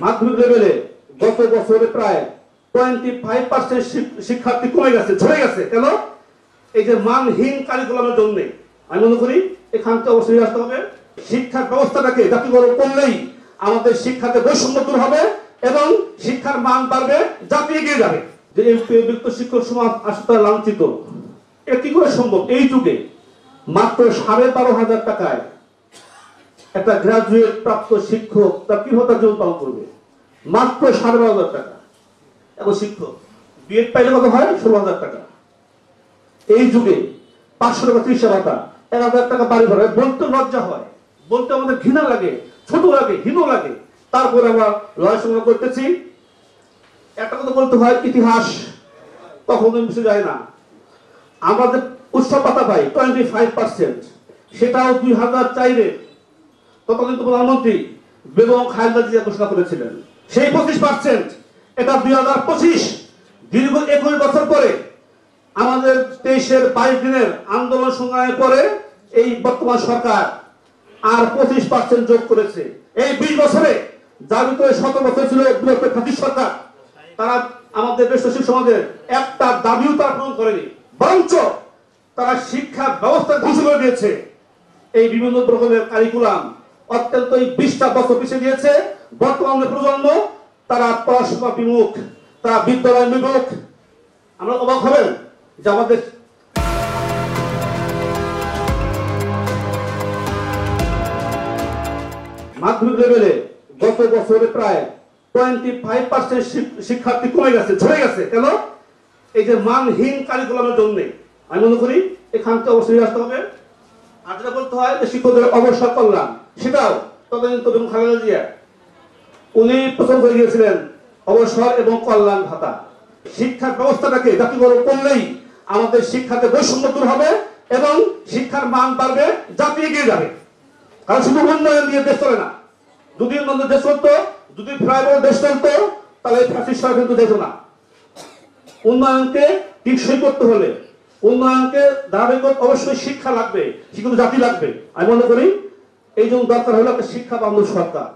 মাধ্যমিক লেভেলে গত বছরে প্রায় 25% শিক্ষার্থী কমে গেছে, ঝরে গেছে। কেন? এই যে মানহীন কারিকুলামের জন্য। আমি মনে করি এখান থেকে অবশ্যই আসতে হবে। শিক্ষার ব্যবস্থাটাকে জাতীয়করণ করলেই আমাদের শিক্ষাতে বৈষম্য দূর হবে এবং শিক্ষার মান বাড়বে, জাতি এগিয়ে যাবে। যে বিত্ত শিক্ষক সমাজ আসলে লাঞ্ছিত, এটা কি করে সম্ভব? এই যুগে মাত্র 12,500 টাকায় একটা গ্রাজুয়েট প্রাপ্ত শিক্ষক তার কিভাবে জীবন পালন করবে? মাত্র 12,500 টাকা। এখন শিক্ষক বিএড পাইলে কত হয়? 16,000 টাকা। এই যুগে 500 টাকা চিকিৎসা ভাতা, 1,000 টাকা বাড়ি ভাড়া। বলতে লজ্জা হয়, বলতে আমাদের ঘৃণা লাগে, ছোট লাগে, হীন লাগে। তারপরে আমরা লড়াই সংগ্রাম করতেছি। একটা কথা বলতে হয়, ইতিহাস কখনো মুছে যায় না। আমাদের উৎসব পাতা পাই 25%, সেটাও 2004-এ তৎকালীন প্রধানমন্ত্রী বেগম খালেদা জিয়া ঘোষণা করেছিলেন। সেই 25% এটা 2025, দীর্ঘ 21 বছর পরে আমাদের 23-এর 22 দিনের আন্দোলন সংগ্রামের পরে এই বর্তমান সরকার আর 25% যোগ করেছে। এই 20 বছরে যার ভিতরে 17 বছর ছিল বিরোধী খাতির সরকার, তারা আমাদের দেশ সমাজের একটা দাবিও তারা পূরণ করেনি, বরঞ্চ তারা শিক্ষা ব্যবস্থা ধ্বংস করে দিয়েছে। এই বিভিন্ন রকমের কারিকুলাম অত্যন্ত 20টা বছর পিছিয়ে দিয়েছে। বর্তমান প্রজন্ম তারা পড়াশোনা বিমুখ, তারা বিদ্যালয় বিমুখ। আমরা অবাক হবেন যে আমাদের মাধ্যমিক লেভেলে গত বছরে প্রায় 25% শিক্ষার্থী কমে গেছে, ঝরে গেছে। কেন? এই যে মানহীন কারিকুলামের জন্য। আমি মনে করি এখান থেকে অবশ্যই আসতে হবে। আর যেটা বলতে হয় যে শিক্ষকদের অবসর কল্যাণ, সেটাও তদানীন্ত বেগম খালেদা জিয়া উনি প্রথম করে গিয়েছিলেন অবসর এবং কল্যাণ ভাতা। শিক্ষার ব্যবস্থাটাকে জাতীয়করণ করলেই আমাদের শিক্ষাতে বৈষম্য দূর হবে এবং শিক্ষার মান বাড়বে, জাতি এগিয়ে যাবে। কারণ শুধু উন্নয়ন দিয়ে দেশ চলে না। যদি উন্নয়ন দেশ চলতো, যদি ফ্লাইওভার দেশ চলতো, তাহলে ফ্যাসিস্ট সরকার কিন্তু দেখো না। উন্নয়নকে টিকসই করতে হলে, উন্নয়নকে ধারাবাহিক অবশ্যই শিক্ষা লাগবে, শিক্ষিত জাতি লাগবে। আমি মনে করি এই জন্য দরকার হলো একটা শিক্ষা বান্ধব সরকার।